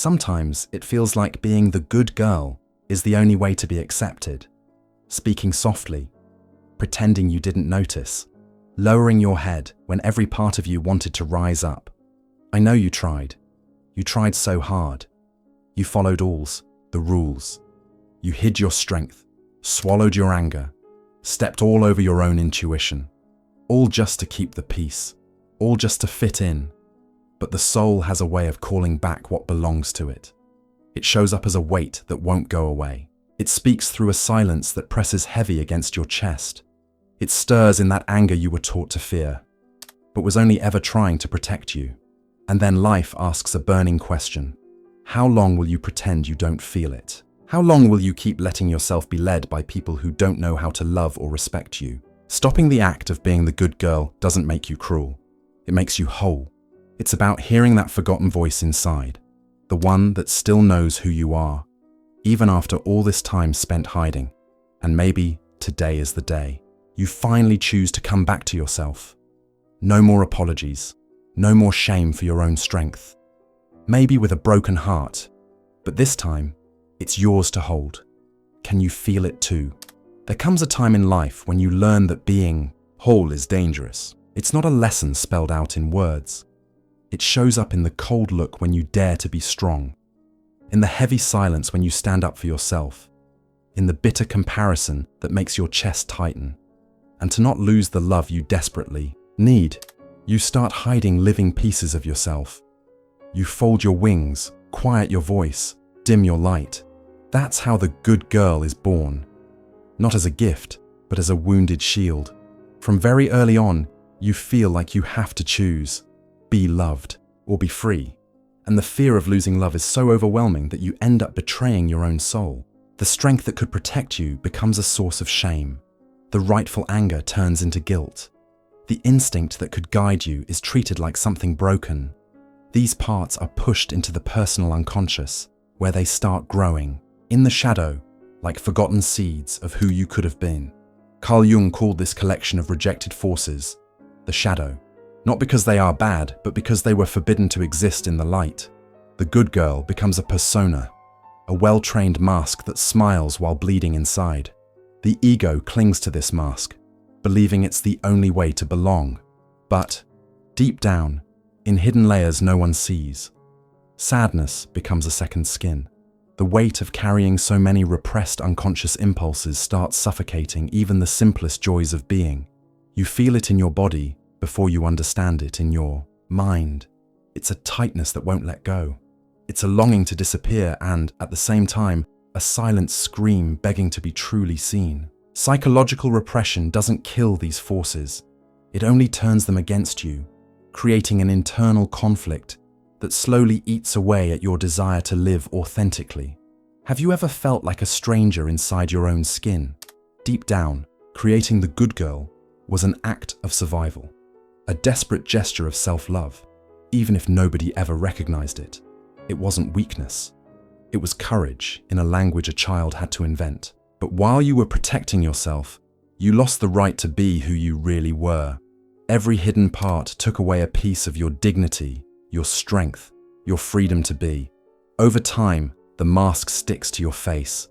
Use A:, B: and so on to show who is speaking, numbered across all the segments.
A: Sometimes it feels like being the good girl is the only way to be accepted. Speaking softly, pretending you didn't notice, lowering your head when every part of you wanted to rise up. I know you tried. You tried so hard. You followed the rules. You hid your strength, swallowed your anger, stepped all over your own intuition, all just to keep the peace, all just to fit in. But the soul has a way of calling back what belongs to it. It shows up as a weight that won't go away. It speaks through a silence that presses heavy against your chest. It stirs in that anger you were taught to fear, but was only ever trying to protect you. And then life asks a burning question. How long will you pretend you don't feel it? How long will you keep letting yourself be led by people who don't know how to love or respect you? Stopping the act of being the good girl doesn't make you cruel. It makes you whole. It's about hearing that forgotten voice inside, the one that still knows who you are, even after all this time spent hiding. And maybe today is the day you finally choose to come back to yourself. No more apologies, no more shame for your own strength. Maybe with a broken heart, but this time, it's yours to hold. Can you feel it too? There comes a time in life when you learn that being whole is dangerous. It's not a lesson spelled out in words. It shows up in the cold look when you dare to be strong, in the heavy silence when you stand up for yourself, in the bitter comparison that makes your chest tighten. And to not lose the love you desperately need, you start hiding living pieces of yourself. You fold your wings, quiet your voice, dim your light. That's how the good girl is born. Not as a gift, but as a wounded shield. From very early on, you feel like you have to choose. Be loved or be free. And the fear of losing love is so overwhelming that you end up betraying your own soul. The strength that could protect you becomes a source of shame. The rightful anger turns into guilt. The instinct that could guide you is treated like something broken. These parts are pushed into the personal unconscious, where they start growing, in the shadow, like forgotten seeds of who you could have been. Carl Jung called this collection of rejected forces the shadow. Not because they are bad, but because they were forbidden to exist in the light. The good girl becomes a persona, a well-trained mask that smiles while bleeding inside. The ego clings to this mask, believing it's the only way to belong. But, deep down, in hidden layers no one sees, sadness becomes a second skin. The weight of carrying so many repressed unconscious impulses starts suffocating even the simplest joys of being. You feel it in your body before you understand it in your mind. It's a tightness that won't let go. It's a longing to disappear and, at the same time, a silent scream begging to be truly seen. Psychological repression doesn't kill these forces. It only turns them against you, creating an internal conflict that slowly eats away at your desire to live authentically. Have you ever felt like a stranger inside your own skin? Deep down, creating the good girl was an act of survival, a desperate gesture of self-love. Even if nobody ever recognized it, it wasn't weakness. It was courage in a language a child had to invent. But while you were protecting yourself, you lost the right to be who you really were. Every hidden part took away a piece of your dignity, your strength, your freedom to be. Over time, the mask sticks to your face.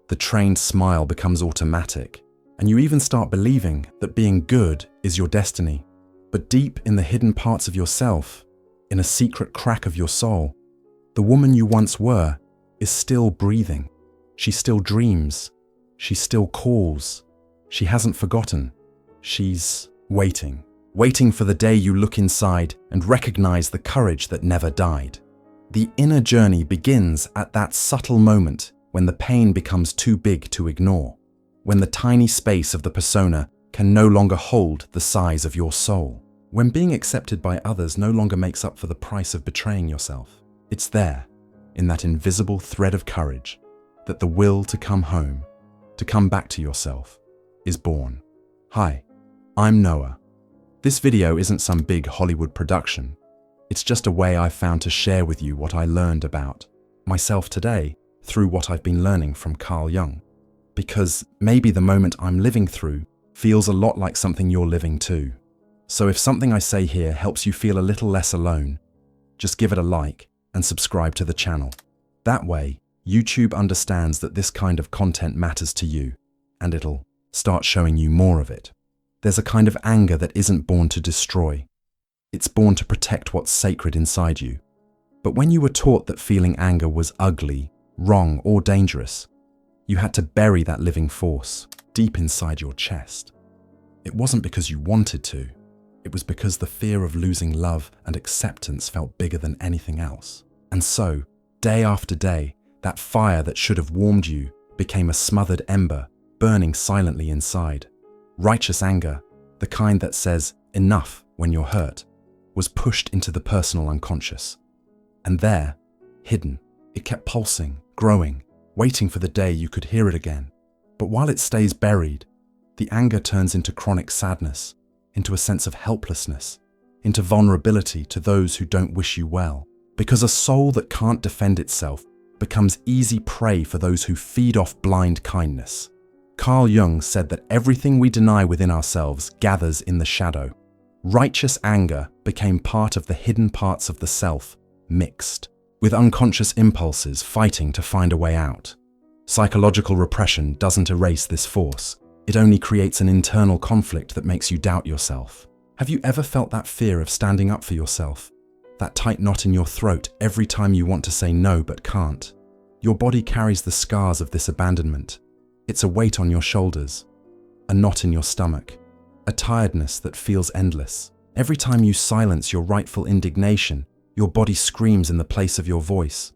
A: The trained smile becomes automatic, and you even start believing that being good is your destiny. But deep in the hidden parts of yourself, in a secret crack of your soul, the woman you once were is still breathing. She still dreams. She still calls. She hasn't forgotten. She's waiting. Waiting for the day you look inside and recognize the courage that never died. The inner journey begins at that subtle moment when the pain becomes too big to ignore, when the tiny space of the persona can no longer hold the size of your soul, when being accepted by others no longer makes up for the price of betraying yourself. It's there, in that invisible thread of courage, that the will to come home, to come back to yourself, is born. Hi, I'm Noah. This video isn't some big Hollywood production. It's just a way I've found to share with you what I learned about myself today through what I've been learning from Carl Jung. Because maybe the moment I'm living through feels a lot like something you're living too. So if something I say here helps you feel a little less alone, just give it a like and subscribe to the channel. That way, YouTube understands that this kind of content matters to you, and it'll start showing you more of it. There's a kind of anger that isn't born to destroy. It's born to protect what's sacred inside you. But when you were taught that feeling anger was ugly, wrong, or dangerous, you had to bury that living force deep inside your chest. It wasn't because you wanted to. It was because the fear of losing love and acceptance felt bigger than anything else. And so, day after day, that fire that should have warmed you became a smothered ember burning silently inside. Righteous anger, the kind that says enough when you're hurt, was pushed into the personal unconscious. And there, hidden, it kept pulsing, growing, waiting for the day you could hear it again. But while it stays buried, the anger turns into chronic sadness, into a sense of helplessness, into vulnerability to those who don't wish you well. Because a soul that can't defend itself becomes easy prey for those who feed off blind kindness. Carl Jung said that everything we deny within ourselves gathers in the shadow. Righteous anger became part of the hidden parts of the self, mixed, with unconscious impulses fighting to find a way out. Psychological repression doesn't erase this force. It only creates an internal conflict that makes you doubt yourself. Have you ever felt that fear of standing up for yourself? That tight knot in your throat every time you want to say no but can't? Your body carries the scars of this abandonment. It's a weight on your shoulders, a knot in your stomach, a tiredness that feels endless. Every time you silence your rightful indignation, your body screams in the place of your voice.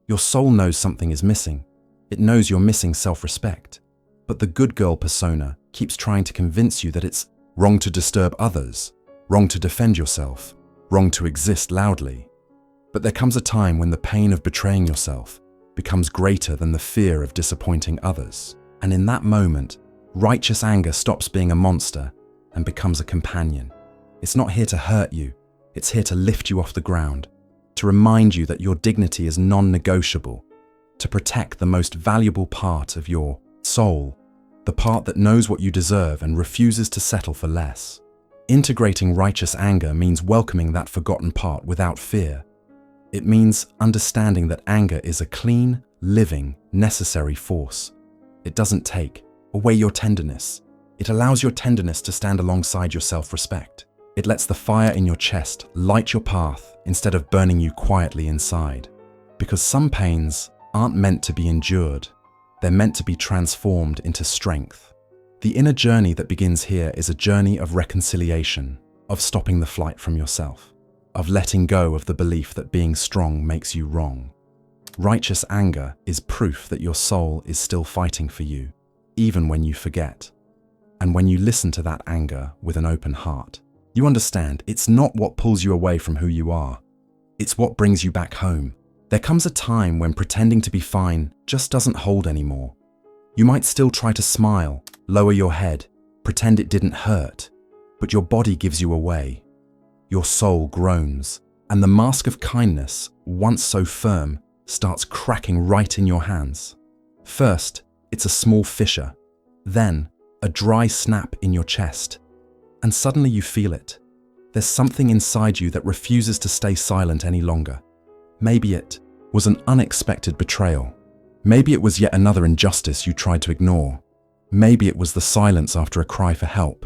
A: Your soul knows something is missing. It knows you're missing self-respect. But the good girl persona keeps trying to convince you that it's wrong to disturb others, wrong to defend yourself, wrong to exist loudly. But there comes a time when the pain of betraying yourself becomes greater than the fear of disappointing others. And in that moment, righteous anger stops being a monster and becomes a companion. It's not here to hurt you. It's here to lift you off the ground, to remind you that your dignity is non-negotiable, to protect the most valuable part of your soul, the part that knows what you deserve and refuses to settle for less. Integrating righteous anger means welcoming that forgotten part without fear. It means understanding that anger is a clean, living, necessary force. It doesn't take away your tenderness. It allows your tenderness to stand alongside your self-respect. It lets the fire in your chest light your path instead of burning you quietly inside. Because some pains aren't meant to be endured. They're meant to be transformed into strength. The inner journey that begins here is a journey of reconciliation, of stopping the flight from yourself, of letting go of the belief that being strong makes you wrong. Righteous anger is proof that your soul is still fighting for you, even when you forget. And when you listen to that anger with an open heart, you understand it's not what pulls you away from who you are. It's what brings you back home. There comes a time when pretending to be fine just doesn't hold anymore. You might still try to smile, lower your head, pretend it didn't hurt, but your body gives you away. Your soul groans, and the mask of kindness, once so firm, starts cracking right in your hands. First, it's a small fissure, then a dry snap in your chest, and suddenly you feel it. There's something inside you that refuses to stay silent any longer. Maybe it was an unexpected betrayal. Maybe it was yet another injustice you tried to ignore. Maybe it was the silence after a cry for help.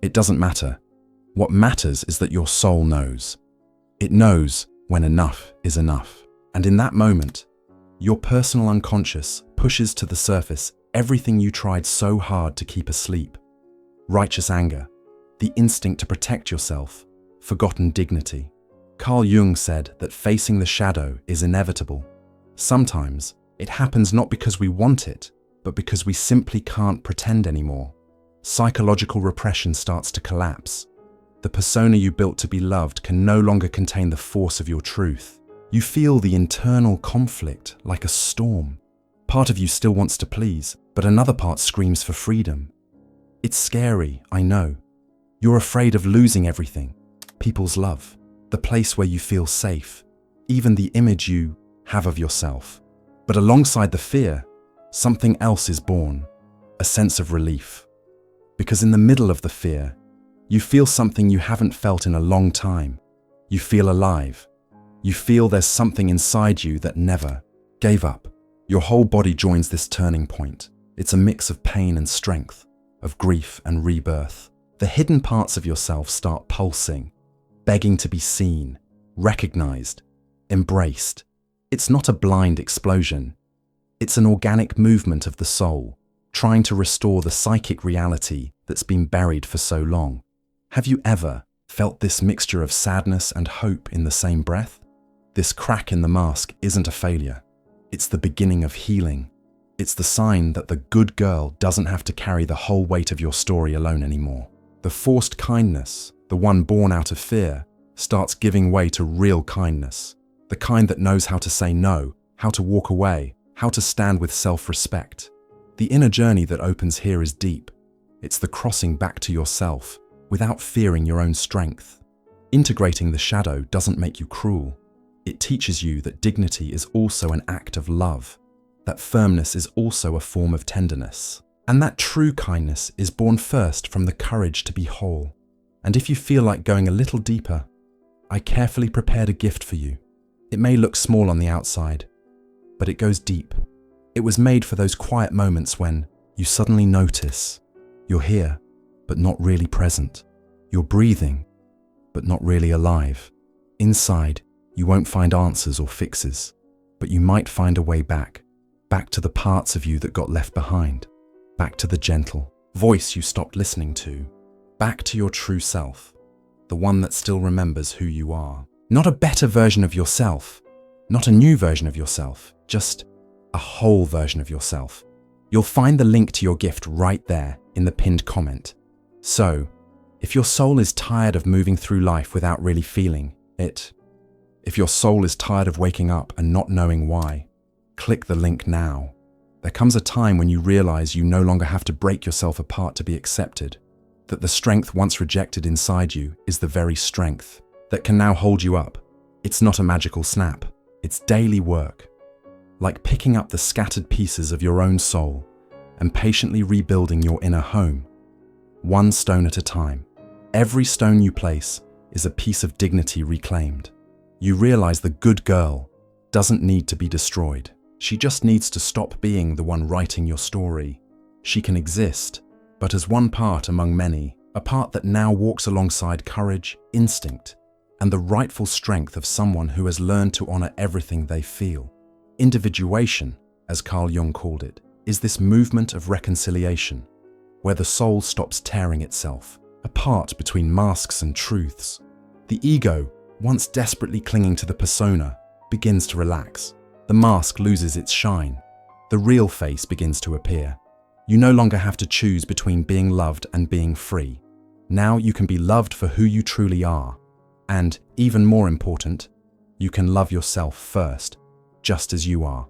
A: It doesn't matter. What matters is that your soul knows. It knows when enough is enough. And in that moment, your personal unconscious pushes to the surface everything you tried so hard to keep asleep. Righteous anger, the instinct to protect yourself, forgotten dignity. Carl Jung said that facing the shadow is inevitable. Sometimes it happens not because we want it, but because we simply can't pretend anymore. Psychological repression starts to collapse. The persona you built to be loved can no longer contain the force of your truth. You feel the internal conflict like a storm. Part of you still wants to please, but another part screams for freedom. It's scary, I know. You're afraid of losing everything. People's love, the place where you feel safe, even the image you have of yourself. But alongside the fear, something else is born, a sense of relief. Because in the middle of the fear, you feel something you haven't felt in a long time. You feel alive. You feel there's something inside you that never gave up. Your whole body joins this turning point. It's a mix of pain and strength, of grief and rebirth. The hidden parts of yourself start pulsing, begging to be seen, recognized, embraced. It's not a blind explosion. It's an organic movement of the soul, trying to restore the psychic reality that's been buried for so long. Have you ever felt this mixture of sadness and hope in the same breath? This crack in the mask isn't a failure. It's the beginning of healing. It's the sign that the good girl doesn't have to carry the whole weight of your story alone anymore. The forced kindness, the one born out of fear, starts giving way to real kindness. The kind that knows how to say no, how to walk away, how to stand with self-respect. The inner journey that opens here is deep. It's the crossing back to yourself without fearing your own strength. Integrating the shadow doesn't make you cruel. It teaches you that dignity is also an act of love, that firmness is also a form of tenderness, and that true kindness is born first from the courage to be whole. And if you feel like going a little deeper, I carefully prepared a gift for you. It may look small on the outside, but it goes deep. It was made for those quiet moments when you suddenly notice you're here, but not really present. You're breathing, but not really alive. Inside, you won't find answers or fixes, but you might find a way back to the parts of you that got left behind, back to the gentle voice you stopped listening to, back to your true self, the one that still remembers who you are. Not a better version of yourself, not a new version of yourself, just a whole version of yourself. You'll find the link to your gift right there in the pinned comment. So, if your soul is tired of moving through life without really feeling it, if your soul is tired of waking up and not knowing why, click the link now. There comes a time when you realize you no longer have to break yourself apart to be accepted, that the strength once rejected inside you is the very strength that can now hold you up. It's not a magical snap, it's daily work. Like picking up the scattered pieces of your own soul and patiently rebuilding your inner home, one stone at a time. Every stone you place is a piece of dignity reclaimed. You realize the good girl doesn't need to be destroyed. She just needs to stop being the one writing your story. She can exist, but as one part among many, a part that now walks alongside courage, instinct, and the rightful strength of someone who has learned to honor everything they feel. Individuation, as Carl Jung called it, is this movement of reconciliation, where the soul stops tearing itself apart between masks and truths. The ego, once desperately clinging to the persona, begins to relax. The mask loses its shine. The real face begins to appear. You no longer have to choose between being loved and being free. Now you can be loved for who you truly are. And, even more important, you can love yourself first, just as you are.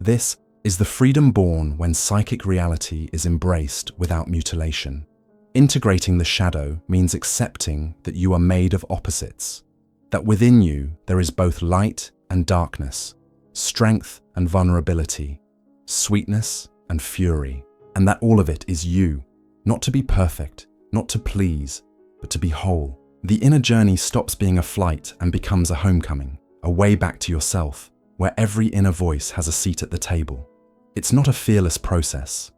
A: This is the freedom born when psychic reality is embraced without mutilation. Integrating the shadow means accepting that you are made of opposites, that within you there is both light and darkness, strength and vulnerability, sweetness and fury, and that all of it is you, not to be perfect, not to please, but to be whole. The inner journey stops being a flight and becomes a homecoming, a way back to yourself, where every inner voice has a seat at the table. It's not a fearless process.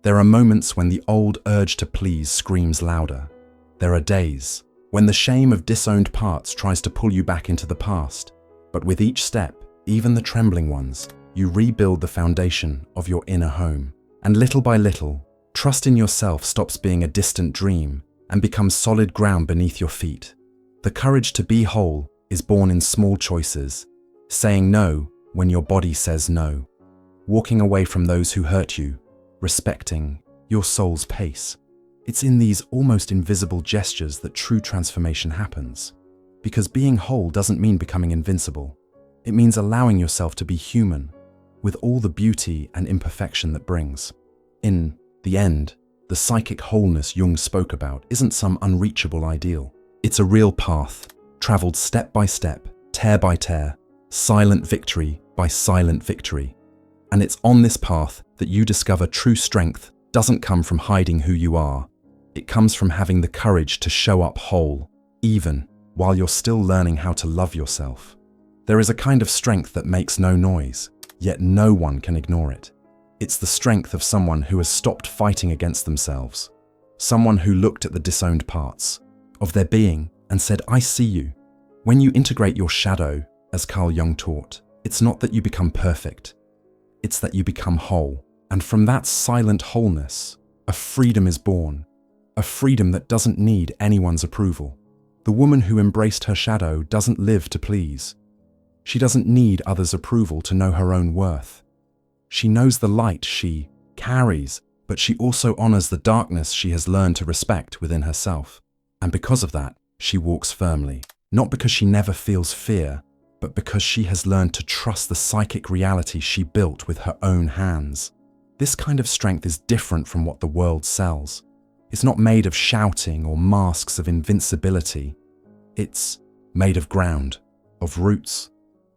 A: There are moments when the old urge to please screams louder. There are days when the shame of disowned parts tries to pull you back into the past. But with each step, even the trembling ones, you rebuild the foundation of your inner home. And little by little, trust in yourself stops being a distant dream and becomes solid ground beneath your feet. The courage to be whole is born in small choices, saying no when your body says no, walking away from those who hurt you, respecting your soul's pace. It's in these almost invisible gestures that true transformation happens. Because being whole doesn't mean becoming invincible. It means allowing yourself to be human, with all the beauty and imperfection that brings. In the end, the psychic wholeness Jung spoke about isn't some unreachable ideal. It's a real path, traveled step by step, tear by tear, silent victory by silent victory. And it's on this path that you discover true strength doesn't come from hiding who you are. It comes from having the courage to show up whole, even while you're still learning how to love yourself. There is a kind of strength that makes no noise, yet no one can ignore it. It's the strength of someone who has stopped fighting against themselves. Someone who looked at the disowned parts of their being and said, I see you. When you integrate your shadow, as Carl Jung taught, it's not that you become perfect. It's that you become whole. And from that silent wholeness, a freedom is born. A freedom that doesn't need anyone's approval. The woman who embraced her shadow doesn't live to please. She doesn't need others' approval to know her own worth. She knows the light she carries, but she also honors the darkness she has learned to respect within herself. And because of that, she walks firmly. Not because she never feels fear, but because she has learned to trust the psychic reality she built with her own hands. This kind of strength is different from what the world sells. It's not made of shouting or masks of invincibility. It's made of ground, of roots,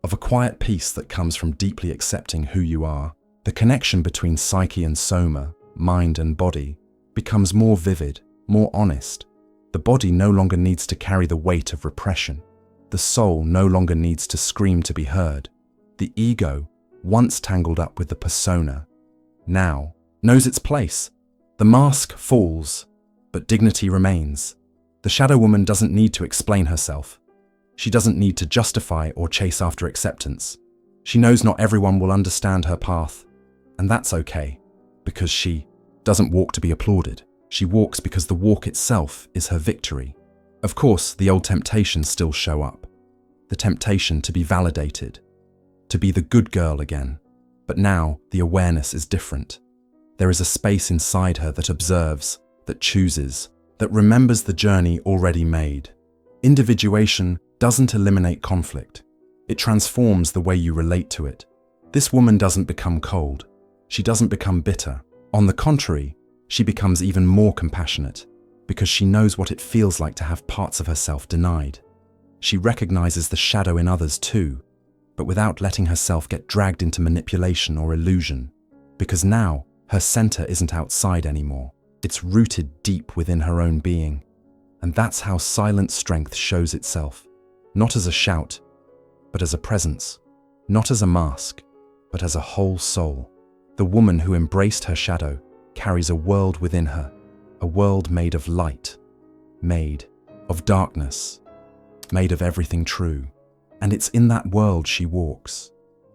A: of a quiet peace that comes from deeply accepting who you are. The connection between psyche and soma, mind and body, becomes more vivid, more honest. The body no longer needs to carry the weight of repression. The soul no longer needs to scream to be heard. The ego, once tangled up with the persona, now knows its place. The mask falls, but dignity remains. The shadow woman doesn't need to explain herself. She doesn't need to justify or chase after acceptance. She knows not everyone will understand her path, and that's okay, because she doesn't walk to be applauded. She walks because the walk itself is her victory. Of course, the old temptations still show up. The temptation to be validated, to be the good girl again. But now the awareness is different. There is a space inside her that observes, that chooses, that remembers the journey already made. Individuation doesn't eliminate conflict. It transforms the way you relate to it. This woman doesn't become cold. She doesn't become bitter. On the contrary, she becomes even more compassionate because she knows what it feels like to have parts of herself denied. She recognizes the shadow in others too, but without letting herself get dragged into manipulation or illusion, because now her center isn't outside anymore. It's rooted deep within her own being. And that's how silent strength shows itself, not as a shout, but as a presence, not as a mask, but as a whole soul. The woman who embraced her shadow carries a world within her, a world made of light, made of darkness, made of everything true. And it's in that world she walks,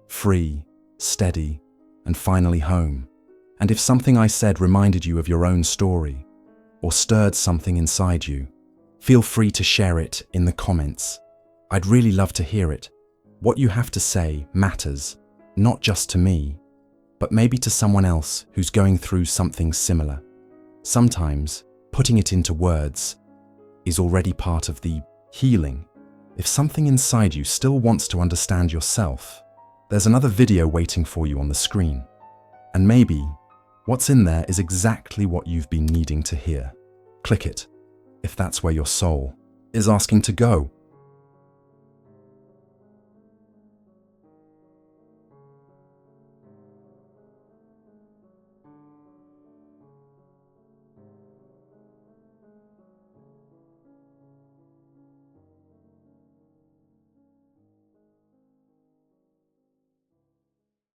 A: free, steady, and finally home. And if something I said reminded you of your own story, or stirred something inside you, feel free to share it in the comments. I'd really love to hear it. What you have to say matters, not just to me, but maybe to someone else who's going through something similar. Sometimes, putting it into words is already part of the healing. If something inside you still wants to understand yourself, there's another video waiting for you on the screen. And maybe what's in there is exactly what you've been needing to hear. Click it, if that's where your soul is asking to go.